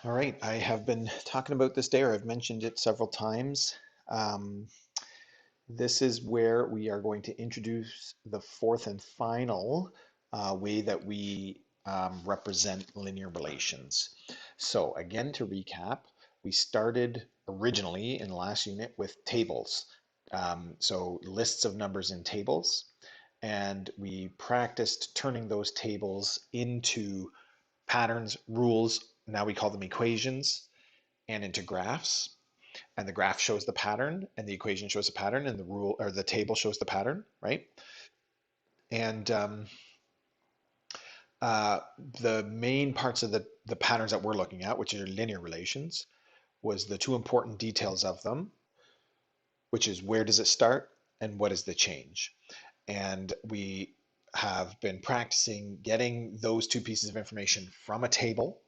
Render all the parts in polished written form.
All right, I have been talking about this day, or I've mentioned it several times. Um, this is where we are going to introduce the fourth and final way that we represent linear relations. So again, to recap, we started originally in the last unit with tables. So lists of numbers in tables, and we practiced turning those tables into patterns, rules, now we call them equations, and into graphs. And the graph shows the pattern, and the equation shows the pattern, and the rule or the table shows the pattern, right? And uh, the main parts of the patterns that we're looking at, which are linear relations, was the two important details of them, which is where does it start and what is the change. And we have been practicing getting those two pieces of information from a table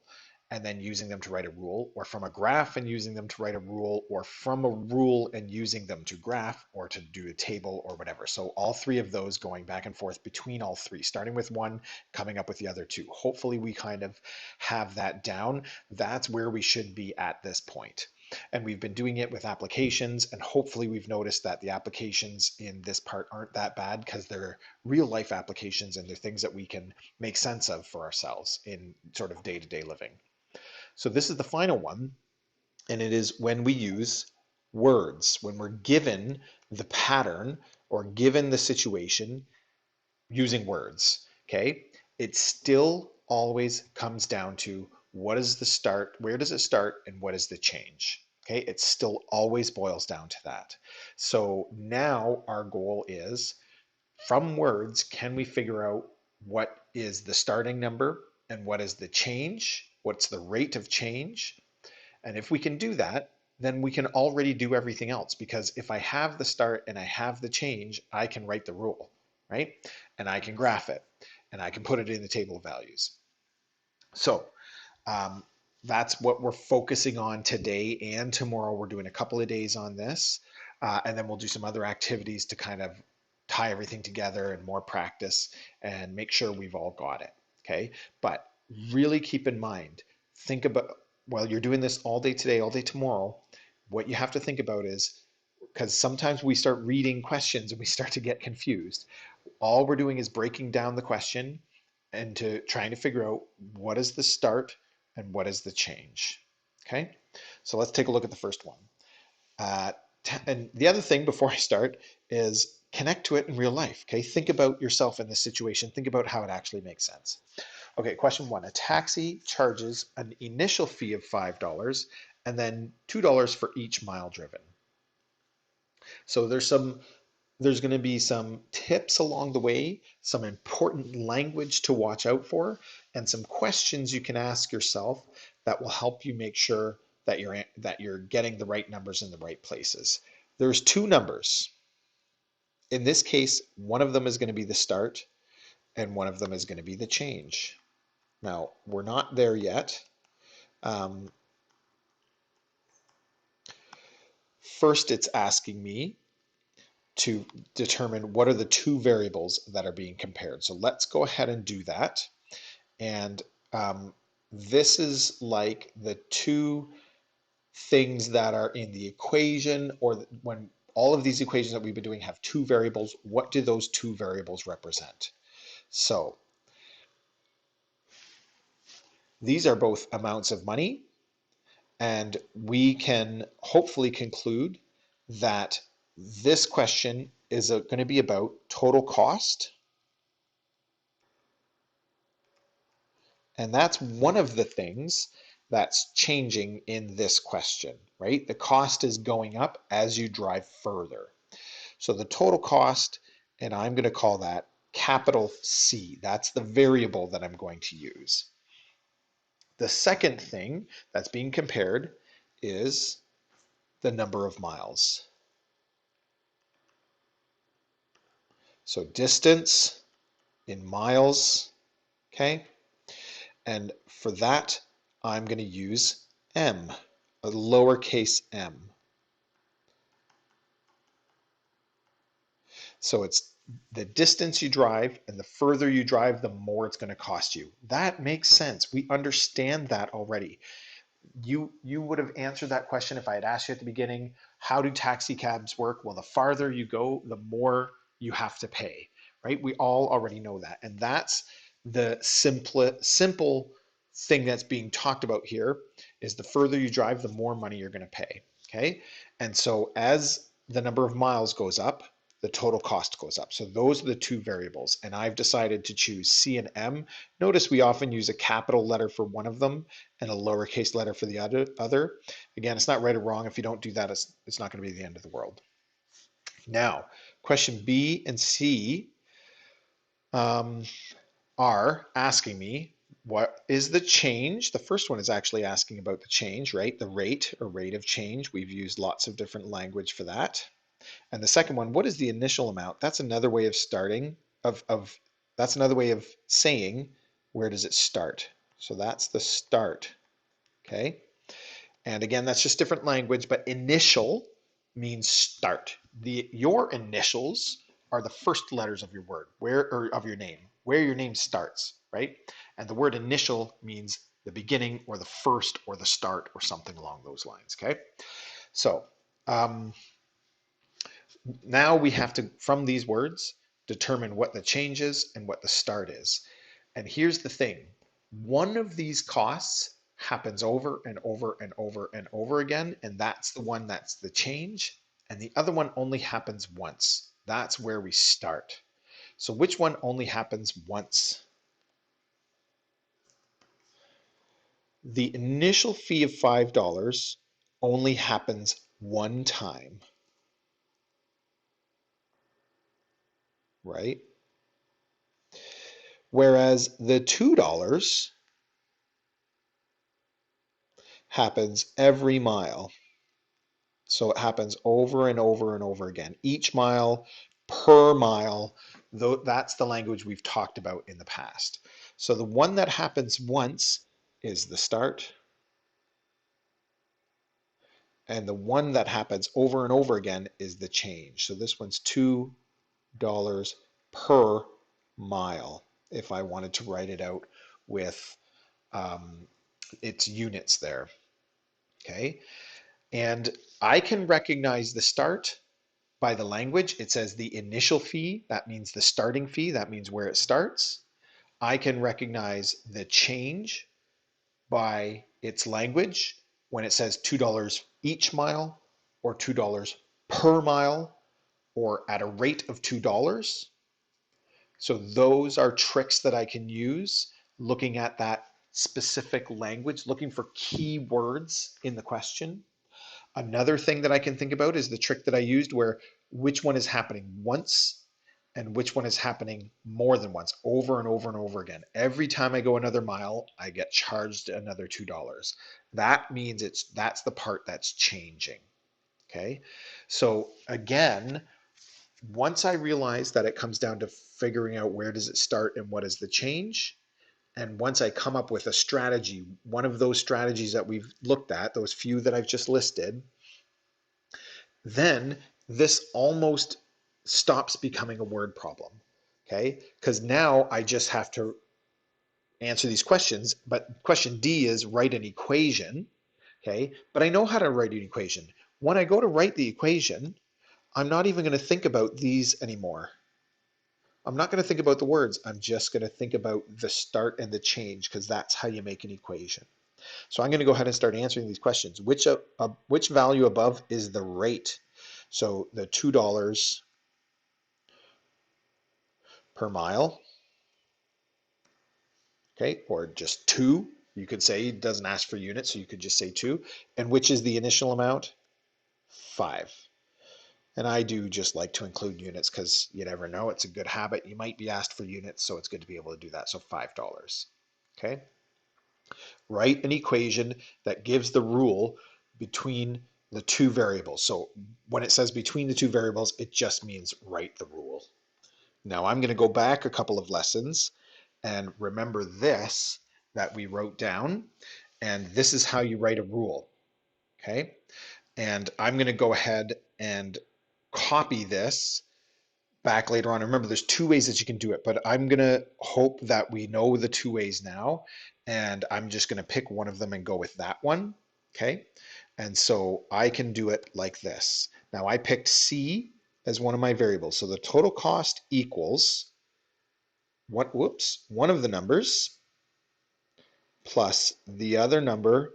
and then using them to write a rule, or from a graph and using them to write a rule, or from a rule and using them to graph or to do a table or whatever. So all three of those going back and forth between all three, starting with one, coming up with the other two. Hopefully we kind of have that down. That's where we should be at this point. And we've been doing it with applications, and hopefully we've noticed that the applications in this part aren't that bad because they're real life applications and they're things that we can make sense of for ourselves in sort of day-to-day living. So this is the final one, and it is when we use words, when we're given the pattern or given the situation using words, okay? It still always comes down to what is the start, where does it start, and what is the change? Okay, it still always boils down to that. So now our goal is from words, can we figure out what is the starting number and what is the change? What's the rate of change? And if we can do that, then we can already do everything else, because if I have the start and I have the change, I can write the rule, right? And I can graph it and I can put it in the table of values. So um, that's what we're focusing on today and tomorrow. We're doing a couple of days on this, and then we'll do some other activities to kind of tie everything together and more practice and make sure we've all got it. Okay, but really keep in mind, think about while you're doing this all day today, all day tomorrow, what you have to think about is, because sometimes we start reading questions and we start to get confused. All we're doing is breaking down the question and to trying to figure out what is the start and what is the change. Okay, so let's take a look at the first one. Uh, and the other thing before I start is connect to it in real life. Okay, think about yourself in this situation. Think about how it actually makes sense. Okay, question one. A taxi charges an initial fee of $5 and then $2 for each mile driven. So there's going to be some tips along the way, some important language to watch out for, and some questions you can ask yourself that will help you make sure that you're getting the right numbers in the right places. There's two numbers. In this case, one of them is going to be the start and one of them is going to be the change. Now, we're not there yet. Um, First, it's asking me to determine what are the two variables that are being compared. So let's go ahead and do that. And this is like the two things that are in the equation, or when all of these equations that we've been doing have two variables, what do those two variables represent? So these are both amounts of money, and we can hopefully conclude that this question is going to be about total cost. And that's one of the things that's changing in this question, right? The cost is going up as you drive further. So the total cost, and I'm going to call that capital C. That's the variable that I'm going to use. The second thing that's being compared is the number of miles. So distance in miles, okay? And for that, I'm going to use m, a lowercase m. So it's the distance you drive, and the further you drive, the more it's going to cost you. That makes sense. We understand that already. you would have answered that question if I had asked you at the beginning, how do taxi cabs work? Well, the farther you go, the more you have to pay, right? We all already know that. And that's the simple thing that's being talked about here is the further you drive, the more money you're going to pay. Okay. And so as the number of miles goes up, the total cost goes up. So those are the two variables. And I've decided to choose C and M. Notice we often use a capital letter for one of them and a lowercase letter for the other. Again, it's not right or wrong. If you don't do that, it's not going to be the end of the world. Now, question B and C um, are asking me, what is the change? The first one is actually asking about the change, right? The rate or rate of change. We've used lots of different language for that. And the second one, what is the initial amount? That's another way of starting, that's another way of saying, where does it start? So that's the start, okay? And again, that's just different language, but initial means start. Your initials are the first letters of your word, or of your name, where your name starts, right? And the word initial means the beginning or the first or the start or something along those lines, okay? So now we have to, from these words, determine what the change is and what the start is. And here's the thing. One of these costs happens over and over and over and over again, and that's the one that's the change. And the other one only happens once. That's where we start. So which one only happens once? The initial fee of $5 only happens one time, right? Whereas the $2 happens every mile. So it happens over and over and over again. Each mile, per mile, though that's the language we've talked about in the past. So the one that happens once is the start, and the one that happens over and over again is the change. So this one's $2 per mile, if I wanted to write it out with its units there. Okay, and I can recognize the start by the language. It says the initial fee, that means the starting fee, that means where it starts. I can recognize the change by its language when it says $2 each mile or $2 per mile or at a rate of $2. So those are tricks that I can use looking at that specific language, looking for key words in the question. Another thing that I can think about is the trick that I used where which one is happening once and which one is happening more than once, over and over and over again. Every time I go another mile, I get charged another $2. That means that's the part that's changing. Okay. So again, once I realize that it comes down to figuring out where does it start and what is the change, and once I come up with a strategy, one of those strategies that we've looked at, those few that I've just listed, then this almost stops becoming a word problem, okay? Because now I just have to answer these questions, but question D is write an equation, okay? But I know how to write an equation. When I go to write the equation, I'm not even going to think about these anymore. I'm not going to think about the words. I'm just going to think about the start and the change because that's how you make an equation. So I'm going to go ahead and start answering these questions. Which value above is the rate? So the $2 per mile, okay, or just two. You could say it doesn't ask for units, so you could just say two. And which is the initial amount? 5. And I do just like to include units because you never know. It's a good habit. You might be asked for units, so it's good to be able to do that. So $5. Okay. Write an equation that gives the rule between the two variables. So when it says between the two variables, it just means write the rule. Now I'm going to go back a couple of lessons and remember this that we wrote down. And this is how you write a rule. Okay. And I'm going to go ahead and copy this back later on. Remember, there's two ways that you can do it, but I'm going to hope that we know the two ways now. and I'm just going to pick one of them and go with that one. Okay. And so I can do it like this. Now I picked C as one of my variables. So the total cost equals one of the numbers plus the other number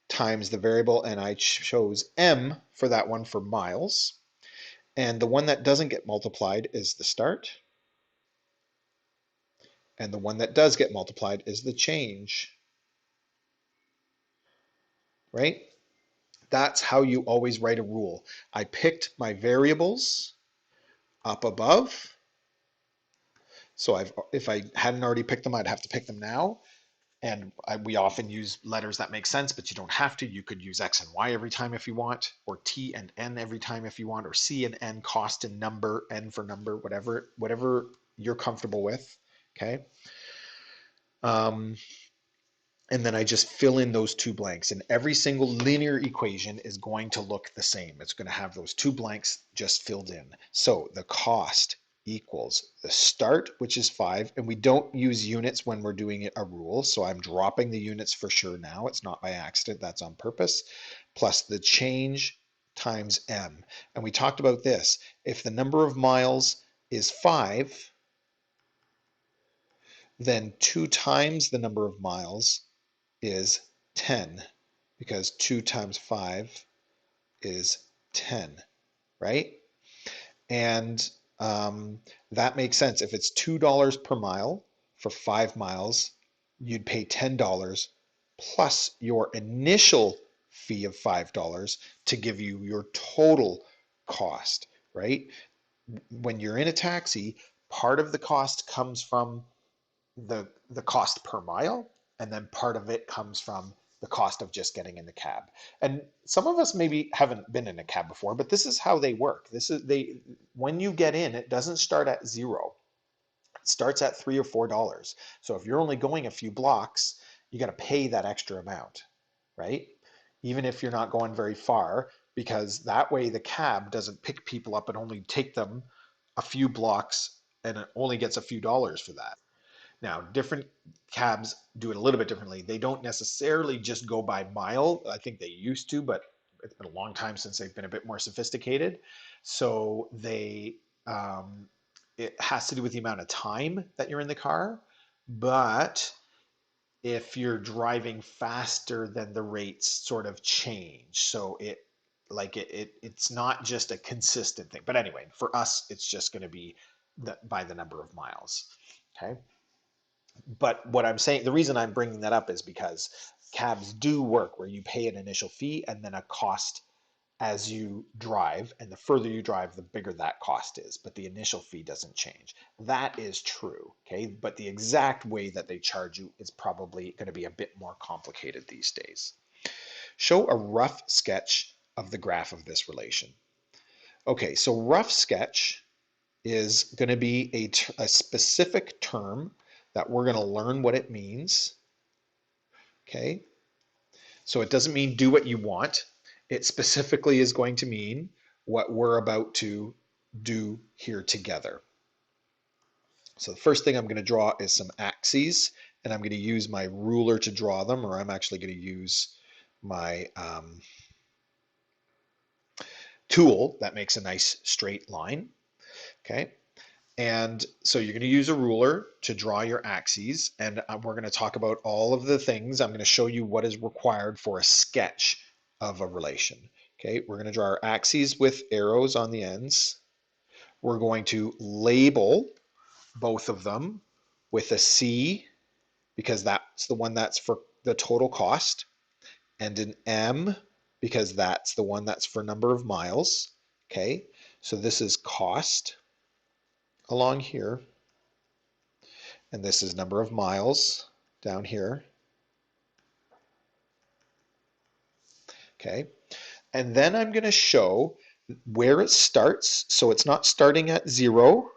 times the variable, and I chose M for that one for miles. And the one that doesn't get multiplied is the start. And the one that does get multiplied is the change, right? That's how you always write a rule. I picked my variables up above. So if I hadn't already picked them, I'd have to pick them now. And we often use letters that make sense, but you don't have to. You could use X and Y every time if you want, or T and N every time if you want, or C and N, cost and number, N for number, whatever you're comfortable with. Okay. Um, and then I just fill in those two blanks, and every single linear equation is going to look the same. It's going to have those two blanks just filled in. So the cost equals the start, which is 5, and we don't use units when we're doing a rule, so I'm dropping the units for sure now. It's not by accident, that's on purpose, plus the change times M. And we talked about this. If the number of miles is 5, then 2 times the number of miles is 10, because 2 times 5 is 10, right? And that makes sense. If it's $2 per mile for 5 miles, you'd pay $10 plus your initial fee of $5 to give you your total cost, right? When you're in a taxi, part of the cost comes from the cost per mile, and then part of it comes from the cost of just getting in the cab. And some of us maybe haven't been in a cab before, but this is how they work. When you get in, it doesn't start at 0. It starts at $3 or $4. So if you're only going a few blocks, you got to pay that extra amount, right? Even if you're not going very far, because that way the cab doesn't pick people up and only take them a few blocks, and it only gets a few dollars for that. Now, different cabs do it a little bit differently. They don't necessarily just go by mile. I think they used to, but it's been a long time since they've been a bit more sophisticated. So it has to do with the amount of time that you're in the car. But if you're driving faster, then the rates sort of change. So it's not just a consistent thing. But anyway, for us, it's just going to be by the number of miles. Okay. But what I'm saying, the reason I'm bringing that up is because cabs do work where you pay an initial fee and then a cost as you drive, and the further you drive, the bigger that cost is, but the initial fee doesn't change. That is true, okay? But the exact way that they charge you is probably going to be a bit more complicated these days. Show a rough sketch of the graph of this relation. Okay, so rough sketch is going to be a specific term that we're going to learn what it means. Okay, so it doesn't mean do what you want. It specifically is going to mean what we're about to do here together. So the first thing I'm going to draw is some axes, and I'm going to use my ruler to draw them, or I'm actually going to use my tool that makes a nice straight line. Okay. And so you're going to use a ruler to draw your axes, and we're going to talk about all of the things. I'm going to show you what is required for a sketch of a relation. Okay, we're going to draw our axes with arrows on the ends. We're going to label both of them with a C, because that's the one that's for the total cost, and an M, because that's the one that's for number of miles. Okay, so this is cost along here, and this is number of miles down here. Okay, and then I'm going to show where it starts. So it's not starting at 0.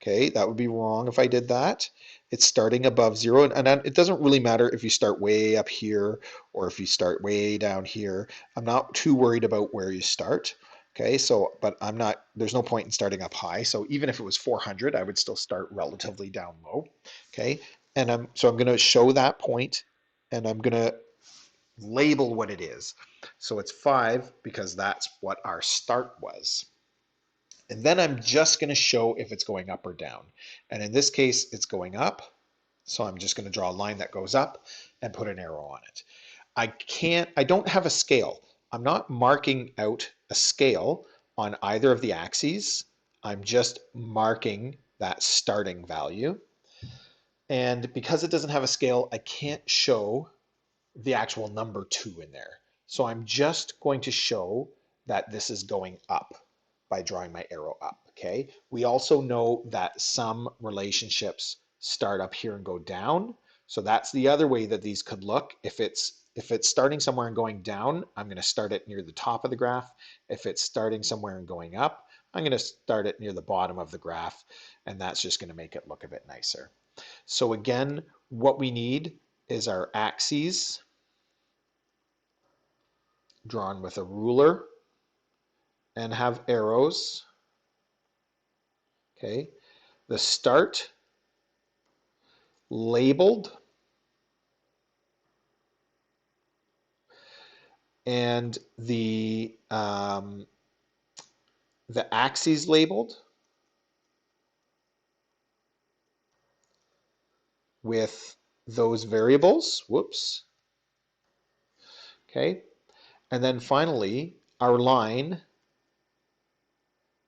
Okay, that would be wrong if I did that. It's starting above 0, and it doesn't really matter if you start way up here or if you start way down here. I'm not too worried about where you start. Okay, so, but there's no point in starting up high. So even if it was 400, I would still start relatively down low. Okay, and so I'm going to show that point and I'm going to label what it is. So it's 5 because that's what our start was. And then I'm just going to show if it's going up or down. And in this case, it's going up. So I'm just going to draw a line that goes up and put an arrow on it. I don't have a scale. I'm not marking out a scale on either of the axes. I'm just marking that starting value. And because it doesn't have a scale, I can't show the actual number 2 in there. So I'm just going to show that this is going up by drawing my arrow up, okay? We also know that some relationships start up here and go down. So that's the other way that these could look. If it's starting somewhere and going down, I'm going to start it near the top of the graph. If it's starting somewhere and going up, I'm going to start it near the bottom of the graph, and that's just going to make it look a bit nicer. So again, what we need is our axes drawn with a ruler and have arrows. Okay, the start labeled and the axes labeled with those variables. Whoops. Okay, and then finally our line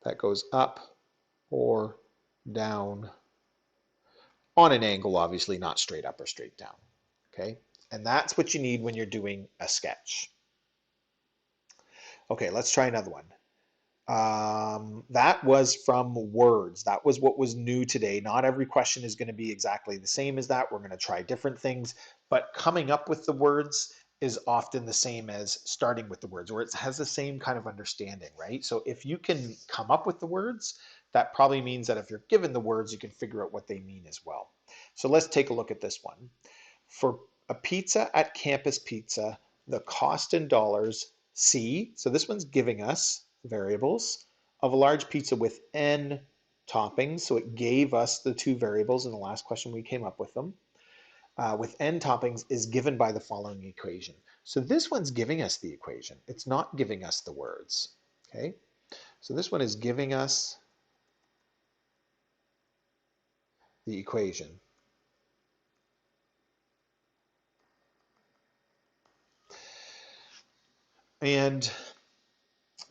that goes up or down on an angle, obviously not straight up or straight down. Okay, and that's what you need when you're doing a sketch. Okay, let's try another one. That was from words. That was what was new today. Not every question is going to be exactly the same as that. We're going to try different things, but coming up with the words is often the same as starting with the words, or it has the same kind of understanding, right? So if you can come up with the words, that probably means that if you're given the words, you can figure out what they mean as well. So let's take a look at this one. For a pizza at Campus Pizza, the cost in dollars, C, so this one's giving us variables of a large pizza with n toppings. So it gave us the two variables in the last question we came up with them. With n toppings is given by the following equation. So this one's giving us the equation. It's not giving us the words. Okay, so this one is giving us the equation.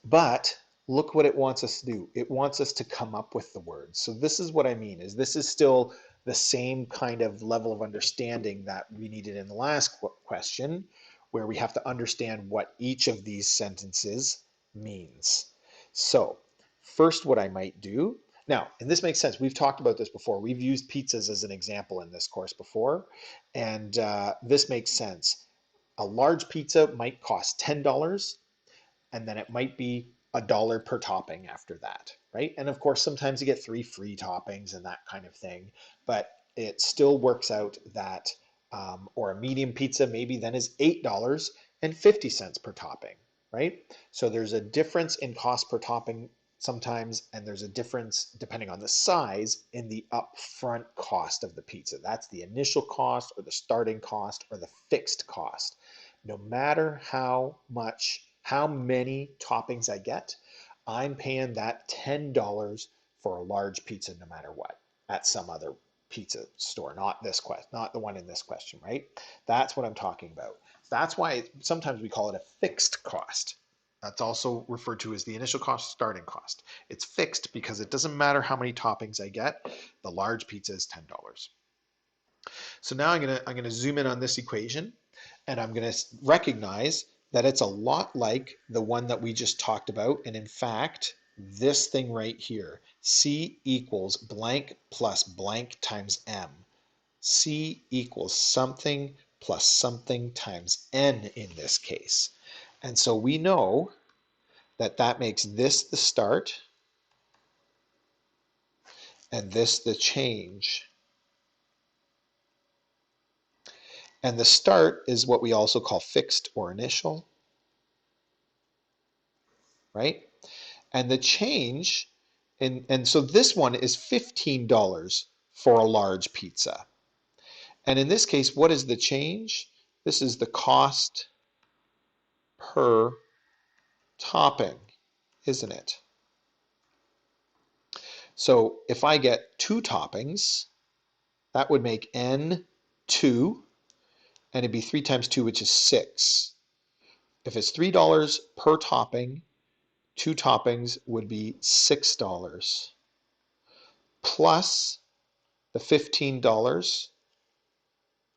But look what it wants us to do. It wants us to come up with the words. So this is what I mean, is this is still the same kind of level of understanding that we needed in the last question, where we have to understand what each of these sentences means. So first, what I might do, now, and this makes sense. We've talked about this before. We've used pizzas as an example in this course before, and this makes sense. A large pizza might cost $10, and then it might be $1 per topping after that, right? And of course, sometimes you get 3 free toppings and that kind of thing, but it still works out that, or a medium pizza maybe then is $8.50 per topping, right? So there's a difference in cost per topping sometimes, and there's a difference depending on the size in the upfront cost of the pizza. That's the initial cost or the starting cost or the fixed cost. No matter how many toppings I get, I'm paying that $10 for a large pizza no matter what at some other pizza store, not the one in this question, right? That's what I'm talking about. That's why sometimes we call it a fixed cost. That's also referred to as the initial cost, starting cost. It's fixed because it doesn't matter how many toppings I get. The large pizza is $10. So now I'm gonna zoom in on this equation, and I'm gonna recognize that it's a lot like the one that we just talked about. And in fact, this thing right here, C equals blank plus blank times M. C equals something plus something times N in this case. And so we know that that makes this the start and this the change. And the start is what we also call fixed or initial, right? And the change, and so this one is $15 for a large pizza. And in this case, what is the change? This is the cost per topping, isn't it? So if I get 2 toppings, that would make N 2, and it'd be 3 times 2, which is 6. If it's $3 per topping, 2 toppings would be $6 plus the $15.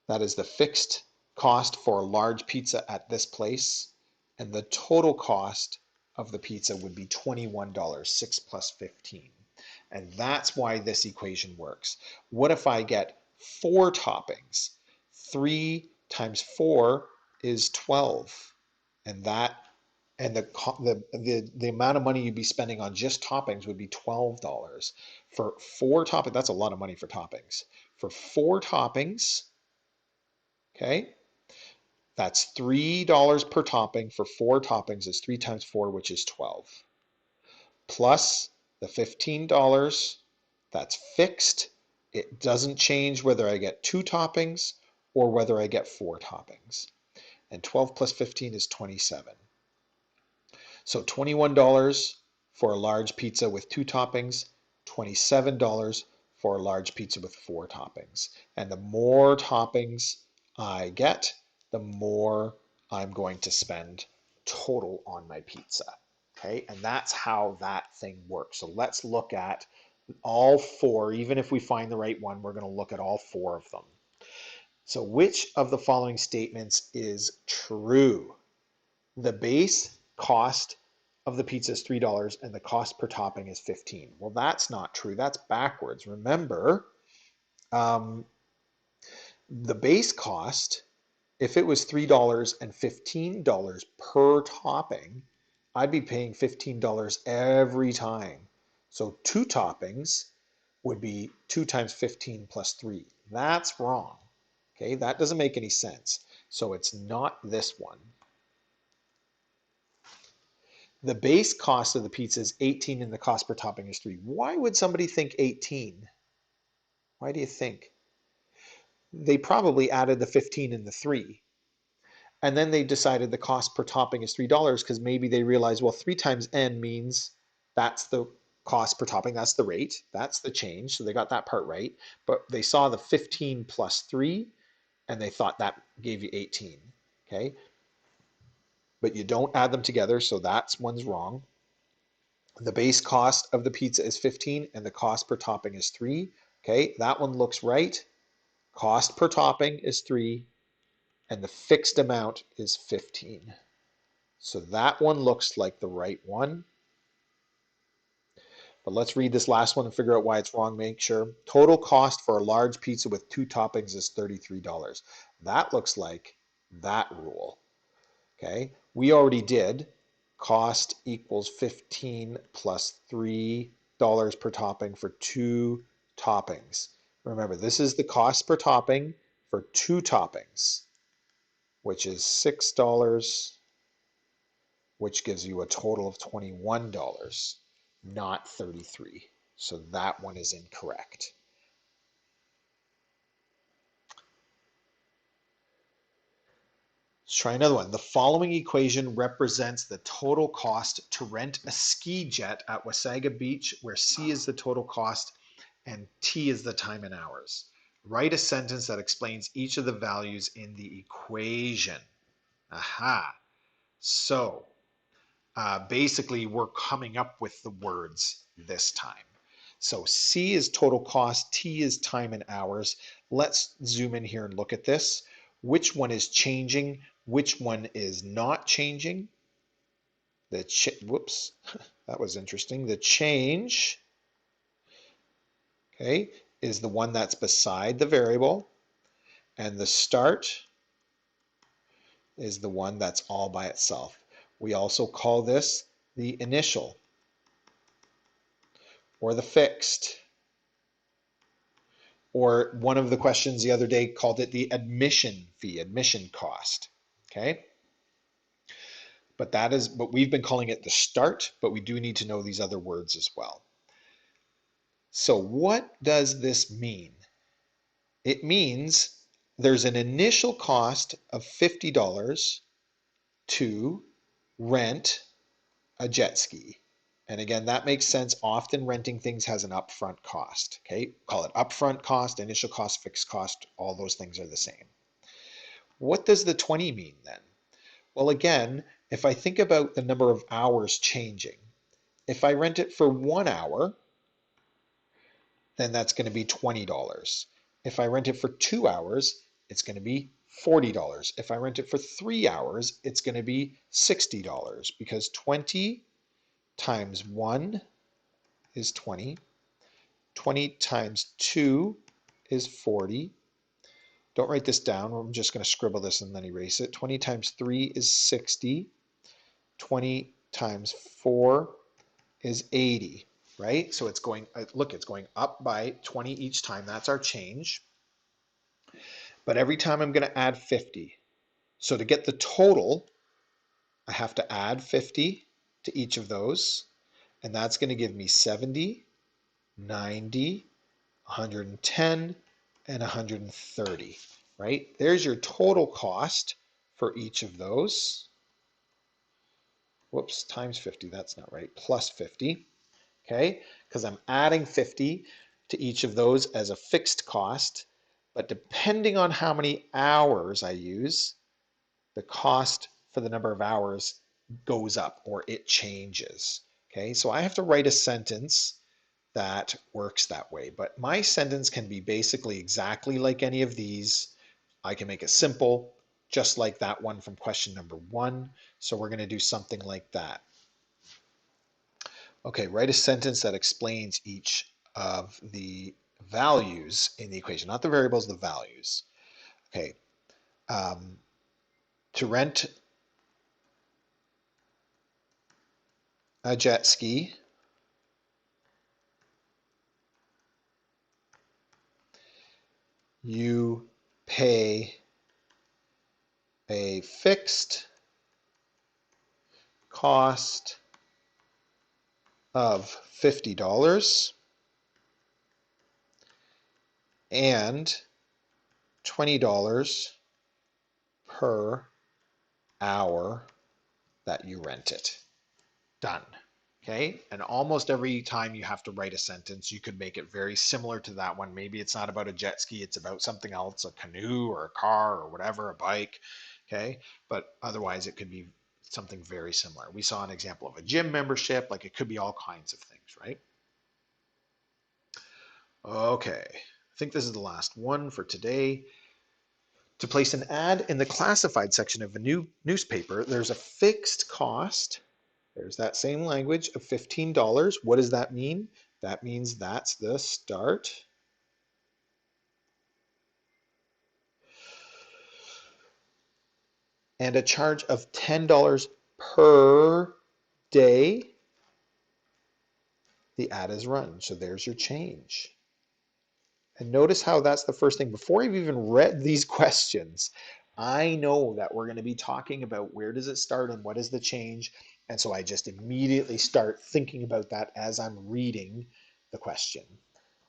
That is the fixed cost for a large pizza at this place. And the total cost of the pizza would be $21, 6 plus 15. And that's why this equation works. What if I get 4 toppings? 3 times 4 is 12. And the amount of money you'd be spending on just toppings would be $12. For 4 toppings, that's a lot of money for toppings. For 4 toppings, okay, that's $3 per topping. For 4 toppings is 3 times 4, which is 12. Plus the $15, that's fixed. It doesn't change whether I get 2 toppings or whether I get 4 toppings. And 12 plus 15 is 27. So $21 for a large pizza with 2 toppings, $27 for a large pizza with 4 toppings. And the more toppings I get, the more I'm going to spend total on my pizza. Okay, and that's how that thing works. So let's look at all 4. Even if we find the right one, we're going to look at all 4 of them. So which of the following statements is true? The base cost of the pizza is $3 and the cost per topping is 15. Well, that's not true. That's backwards. Remember, the base cost, if it was $3 and $15 per topping, I'd be paying $15 every time. So 2 toppings would be 2 times 15 plus 3. That's wrong. Okay, that doesn't make any sense. So it's not this one. The base cost of the pizza is 18 and the cost per topping is 3. Why would somebody think 18? Why do you think? They probably added the 15 and the 3. And then they decided the cost per topping is $3 because maybe they realized, well, 3 times n means that's the cost per topping, that's the rate, that's the change. So they got that part right. But they saw the 15 plus 3 and they thought that gave you 18. Okay. But you don't add them together, so that's one's wrong. The base cost of the pizza is 15 and the cost per topping is 3. Okay, that one looks right. Cost per topping is 3 and the fixed amount is 15. So that one looks like the right one. But let's read this last one and figure out why it's wrong. Make sure. Total cost for a large pizza with 2 toppings is $33. That looks like that rule. Okay, we already did cost equals 15 plus $3 per topping for 2 toppings. Remember, this is the cost per topping for 2 toppings, which is $6, which gives you a total of $21, not 33. So that one is incorrect. Let's try another one. The following equation represents the total cost to rent a ski jet at Wasaga Beach, where C is the total cost and T is the time in hours. Write a sentence that explains each of the values in the equation. Aha. So basically, we're coming up with the words this time. So C is total cost, T is time in hours. Let's zoom in here and look at this. Which one is changing? Which one is not changing? Whoops, that was interesting. The change, okay, is the one that's beside the variable, and the start is the one that's all by itself. We also call this the initial or the fixed. Or one of the questions the other day called it the admission fee, admission cost. Okay. But we've been calling it the start, but we do need to know these other words as well. So what does this mean? It means there's an initial cost of $50 to rent a jet ski. And again, that makes sense. Often renting things has an upfront cost. Okay, call it upfront cost, initial cost, fixed cost. All those things are the same. What does the 20 mean then? Well, again, if I think about the number of hours changing, if I rent it for 1 hour, then that's going to be $20. If I rent it for 2 hours, it's going to be $40. If I rent it for 3 hours, it's going to be $60 because 20 times 1 is 20. 20 times 2 is 40. Don't write this down. I'm just going to scribble this and then erase it. 20 times 3 is 60. 20 times 4 is 80, right? So it's going, look, it's going up by 20 each time. That's our change. But every time I'm going to add 50. So to get the total, I have to add 50 to each of those. And that's going to give me 70, 90, 110, and 130, right? There's your total cost for each of those. Whoops, times 50, that's not right, plus 50, okay? Because I'm adding 50 to each of those as a fixed cost, but depending on how many hours I use, the cost for the number of hours goes up or it changes, okay? So I have to write a sentence that works that way. But my sentence can be basically exactly like any of these. I can make it simple, just like that one from question number 1. So we're going to do something like that. Okay, write a sentence that explains each of the values in the equation, not the variables, the values. Okay, to rent a jet ski, you pay a fixed cost of $50 and $20 per hour that you rent it. Done. Okay, and almost every time you have to write a sentence, you could make it very similar to that one. Maybe it's not about a jet ski, it's about something else, a canoe or a car or whatever, a bike. Okay, but otherwise it could be something very similar. We saw an example of a gym membership, like it could be all kinds of things, right? Okay, I think this is the last one for today. To place an ad in the classified section of a new newspaper, there's a fixed cost. There's that same language of $15. What does that mean? That means that's the start. And a charge of $10 per day the ad is run. So there's your change. And notice how that's the first thing. Before I've even read these questions, I know that we're going to be talking about where does it start and what is the change. And so I just immediately start thinking about that as I'm reading the question.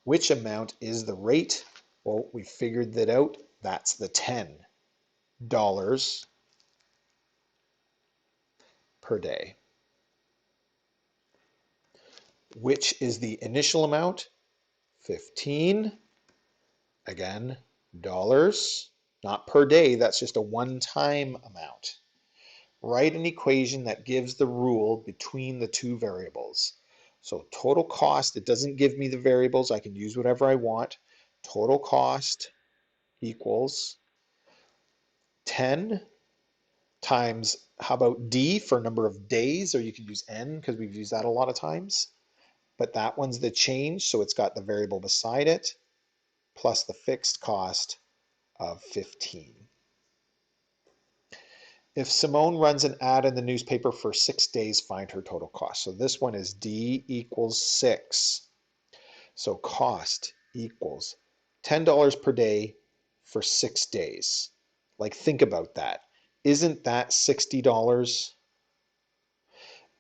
Which amount is the rate? Well, we figured that out. That's the $10 per day. Which is the initial amount? 15. Again, dollars, not per day, that's just a one-time amount. Write an equation that gives the rule between the two variables. So total cost, it doesn't give me the variables, I can use whatever I want. Total cost equals 10 times, how about D for number of days, or you can use N because we've used that a lot of times. But that one's the change, so it's got the variable beside it, plus the fixed cost of 15. If Simone runs an ad in the newspaper for 6 days, find her total cost. So this one is D equals 6. So cost equals $10 per day for 6 days. Like, think about that. Isn't that $60?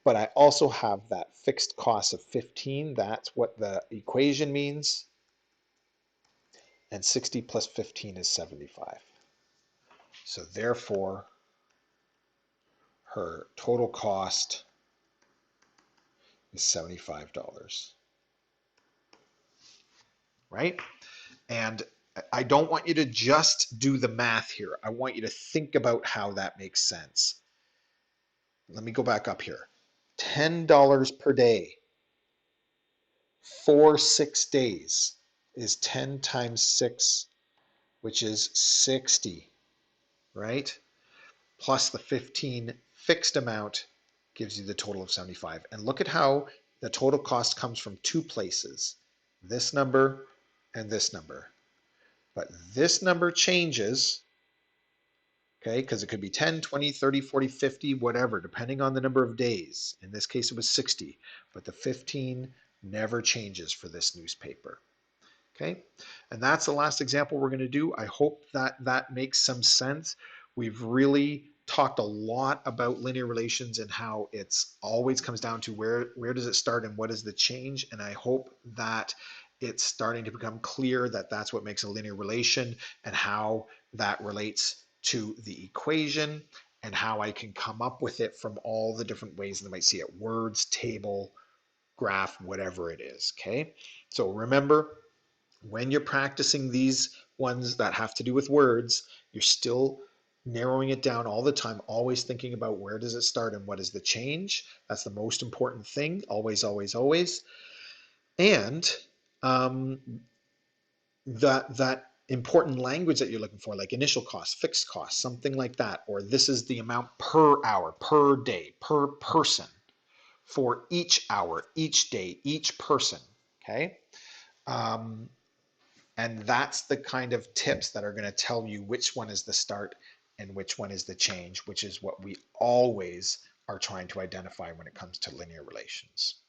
But I also have that fixed cost of 15. That's what the equation means. and 60 plus 15 is 75. So therefore, her total cost is $75, right? And I don't want you to just do the math here. I want you to think about how that makes sense. Let me go back up here. $10 per day for 6 days is 10 times 6, which is 60, right? Plus the 15 fixed amount gives you the total of 75. And look at how the total cost comes from two places, this number and this number. But this number changes, okay, because it could be 10, 20, 30, 40, 50, whatever, depending on the number of days. In this case, it was 60, but the 15 never changes for this newspaper. Okay, and that's the last example we're going to do. I hope that that makes some sense. We've really talked a lot about linear relations and how it's always comes down to where does it start and what is the change. And I hope that it's starting to become clear that that's what makes a linear relation and how that relates to the equation and how I can come up with it from all the different ways that I might see it, words, table, graph, whatever it is. Okay, so remember, when you're practicing these ones that have to do with words, you're still narrowing it down all the time, always thinking about where does it start and what is the change. That's the most important thing, always, always, always. And um, that important language that you're looking for, like initial cost, fixed cost, something like that, or this is the amount per hour, per day, per person, for each hour, each day, each person, okay? Um, And that's the kind of tips that are going to tell you which one is the start and which one is the change, which is what we always are trying to identify when it comes to linear relations.